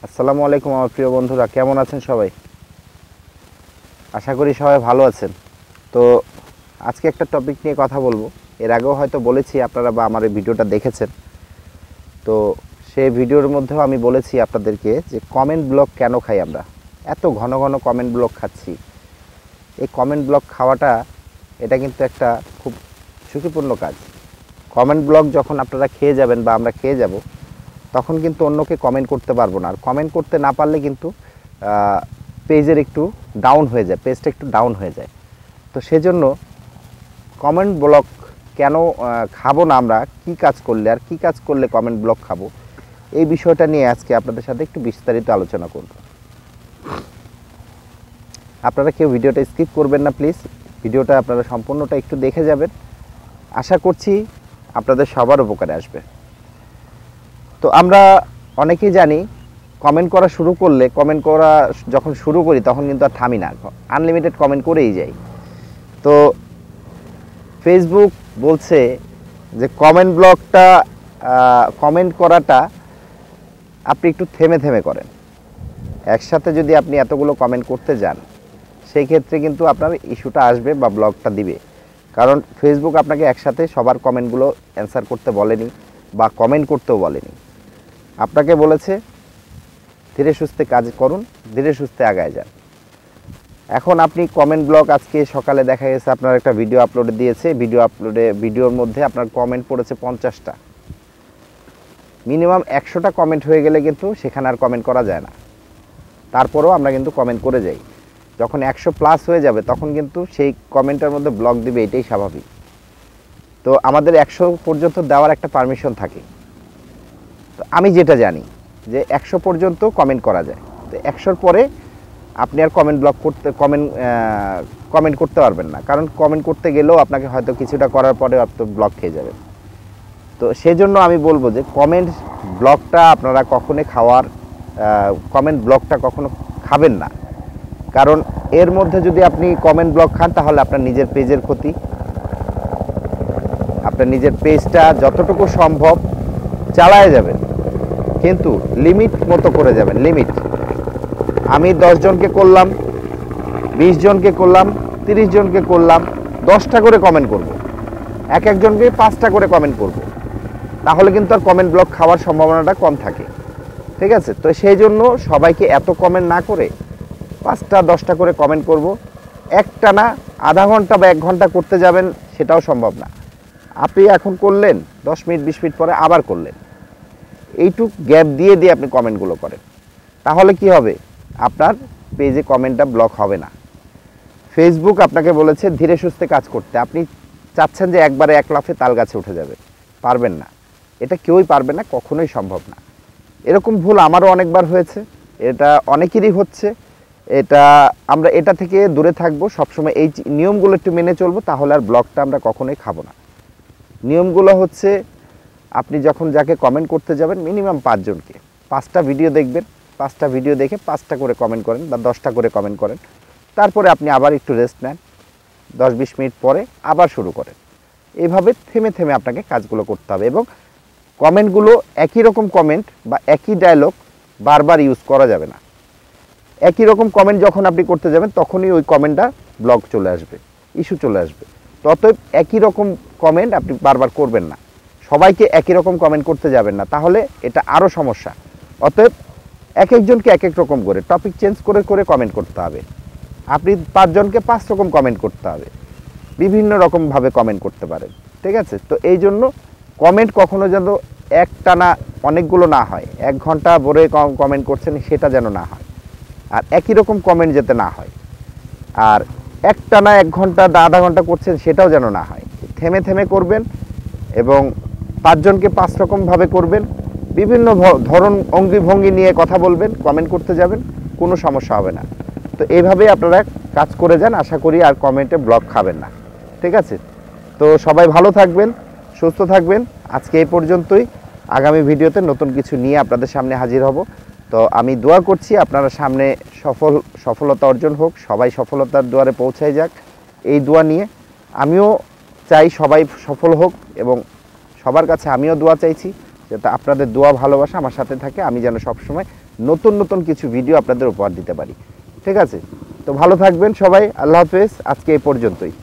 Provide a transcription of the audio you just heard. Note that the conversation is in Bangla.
আসসালামু আলাইকুম আমার প্রিয় বন্ধুরা, কেমন আছেন সবাই? আশা করি সবাই ভালো আছেন। তো আজকে একটা টপিক নিয়ে কথা বলবো। এর আগেও হয়তো বলেছি আপনারা বা আমার এই ভিডিওটা দেখেছেন। তো সেই ভিডিওর মধ্যেও আমি বলেছি আপনাদেরকে যে কমেন্ট ব্লক কেন খাই আমরা, এত ঘন ঘন কমেন্ট ব্লক খাচ্ছি। এই কমেন্ট ব্লক খাওয়াটা এটা কিন্তু একটা খুব ঝুঁকিপূর্ণ কাজ। কমেন্ট ব্লক যখন আপনারা খেয়ে যাবেন বা আমরা খেয়ে যাব, তখন কিন্তু অন্যকে কমেন্ট করতে পারবো না। আর কমেন্ট করতে না পারলে কিন্তু পেজের একটু ডাউন হয়ে যায়, পেজটা একটু ডাউন হয়ে যায়। তো সেজন্য কমেন্ট ব্লক কেন খাবো না আমরা, কি কাজ করলে আর কি কাজ করলে কমেন্ট ব্লক খাবো, এই বিষয়টা নিয়ে আজকে আপনাদের সাথে একটু বিস্তারিত আলোচনা করব। আপনারা কেউ ভিডিওটা স্কিপ করবেন না প্লিজ, ভিডিওটা আপনারা সম্পূর্ণটা একটু দেখে যাবেন। আশা করছি আপনাদের সবার উপকারে আসবে। তো আমরা অনেকেই জানি কমেন্ট করা শুরু করলে, কমেন্ট করা যখন শুরু করি তখন কিন্তু আর থামি না, আনলিমিটেড কমেন্ট করেই যাই। তো ফেসবুক বলছে যে কমেন্ট ব্লকটা, কমেন্ট করাটা আপনি একটু থেমে থেমে করেন। একসাথে যদি আপনি এতগুলো কমেন্ট করতে যান, সেই ক্ষেত্রে কিন্তু আপনার ইস্যুটা আসবে বা ব্লকটা দিবে। কারণ ফেসবুক আপনাকে একসাথে সবার কমেন্টগুলো অ্যান্সার করতে বলেনি বা কমেন্ট করতেও বলেনি। আপনাকে বলেছে ধীরে সুস্থে কাজ করুন, ধীরে সুস্থে আগায় যান। এখন আপনি কমেন্ট ব্লক, আজকে সকালে দেখা গেছে আপনার একটা ভিডিও আপলোডে দিয়েছে, ভিডিওর মধ্যে আপনার কমেন্ট পড়েছে 50টা। মিনিমাম 100টা কমেন্ট হয়ে গেলে কিন্তু সেখানে আর কমেন্ট করা যায় না। তারপরেও আমরা কিন্তু কমেন্ট করে যাই। যখন 100+ হয়ে যাবে তখন কিন্তু সেই কমেন্টের মধ্যে ব্লক দিবে, এটাই স্বাভাবিক। তো আমাদের 100 পর্যন্ত দেওয়ার একটা পারমিশন থাকে। তো আমি যেটা জানি যে 100 পর্যন্ত কমেন্ট করা যায়। তো 100-র পরে আপনি আর কমেন্ট করতে পারবেন না, কারণ কমেন্ট করতে গেলেও আপনাকে হয়তো কিছুটা করার পরে আপনি ব্লক খেয়ে যাবেন। তো সেজন্য আমি বলবো যে কমেন্ট ব্লকটা আপনারা কমেন্ট ব্লকটা কখনো খাবেন না। কারণ এর মধ্যে যদি আপনি কমেন্ট ব্লক খান তাহলে আপনার নিজের পেজের ক্ষতি। আপনার নিজের পেজটা যতটুকু সম্ভব চালায় যাবেন, কিন্তু লিমিট মতো করে যাবেন। লিমিট, আমি 10 জনকে করলাম, 20 জনকে করলাম, 30 জনকে করলাম, 10টা করে কমেন্ট করব, একজনকে 5টা করে কমেন্ট করব, তাহলে কিন্তু আর কমেন্ট ব্লক খাওয়ার সম্ভাবনাটা কম থাকে। ঠিক আছে? তো সেই জন্য সবাইকে এত কমেন্ট না করে 5টা 10টা করে কমেন্ট করব। একটানা আধা ঘন্টা বা 1 ঘন্টা করতে যাবেন সেটাও সম্ভব না। আপনি এখন করলেন, 10 মিনিট 20 মিনিট পরে আবার করলেন, এইটুক গ্যাপ দিয়ে দিয়ে আপনি কমেন্টগুলো করেন। তাহলে কি হবে? আপনার পেজে কমেন্টটা ব্লক হবে না। ফেসবুক আপনাকে বলেছে ধীরে সুস্থে কাজ করতে। আপনি চাচ্ছেন যে একবারে 1 লাফে তাল গাছে উঠে যাবে, পারবেন না। এটা কেউই পারবে না, কখনোই সম্ভব না। এরকম ভুল আমারও অনেকবার হয়েছে, এটা অনেকেরই হচ্ছে। আমরা এটা থেকে দূরে থাকবো সবসময়, এই নিয়মগুলো একটু মেনে চলবো, তাহলে আর ব্লকটা আমরা কখনোই খাবো না। নিয়মগুলো হচ্ছে, আপনি যখন যাকে কমেন্ট করতে যাবেন মিনিমাম 5 জনকে, 5টা ভিডিও দেখবেন, 5টা ভিডিও দেখে 5টা করে কমেন্ট করেন বা 10টা করে কমেন্ট করেন। তারপরে আপনি আবার একটু রেস্ট নেন, 10-20 মিনিট পরে আবার শুরু করেন। এইভাবে থেমে থেমে আপনাকে কাজগুলো করতে হবে। এবং কমেন্টগুলো একই রকম কমেন্ট বা একই ডায়লগ বারবার ইউজ করা যাবে না। একই রকম কমেন্ট যখন আপনি করতে যাবেন তখনই ওই কমেন্টটা ব্লক চলে আসবে, ইস্যু চলে আসবে। তো অতএব একই রকম কমেন্ট আপনি বারবার করবেন না, সবাইকে একই রকম কমেন্ট করতে যাবেন না, তাহলে এটা আরও সমস্যা। অতএব একজনকে এক রকম করে টপিক চেঞ্জ করে করে কমেন্ট করতে হবে। আপনি 5 জনকে 5 রকম কমেন্ট করতে হবে, বিভিন্ন রকমভাবে কমেন্ট করতে পারেন। ঠিক আছে? তো এই জন্য কমেন্ট কখনো যেন একটানা অনেকগুলো না হয়, 1 ঘন্টা ভরে কমেন্ট করছেন সেটা যেন না হয়, আর একই রকম কমেন্ট যাতে না হয়। আর একটানা 1 ঘন্টা আধা ঘন্টা করছেন সেটাও যেন না হয়। থেমে থেমে করবেন এবং 5 জনকে 5 রকমভাবে করবেন, বিভিন্ন ধরন অঙ্গি নিয়ে কথা বলবেন, কমেন্ট করতে যাবেন, কোনো সমস্যা হবে না। তো এইভাবেই আপনারা কাজ করে যান, আশা করি আর কমেন্টে ব্লক খাবেন না। ঠিক আছে? তো সবাই ভালো থাকবেন, সুস্থ থাকবেন। আজকে এই পর্যন্তই। আগামী ভিডিওতে নতুন কিছু নিয়ে আপনাদের সামনে হাজির হব। তো আমি দোয়া করছি আপনারা সামনে সফলতা অর্জন হোক, সবাই সফলতার দুয়ারে পৌঁছায় যাক, এই দোয়া নিয়ে। আমিও চাই সবাই সফল হোক এবং সবার কাছে আমিও দোয়া চাইছি যাতে আপনাদের দোয়া ভালোবাসা আমার সাথে থাকে, আমি যেন সবসময় নতুন নতুন কিছু ভিডিও আপনাদের উপহার দিতে পারি। ঠিক আছে, তো ভালো থাকবেন সবাই, আল্লাহ হাফেজ, আজকে এই পর্যন্তই।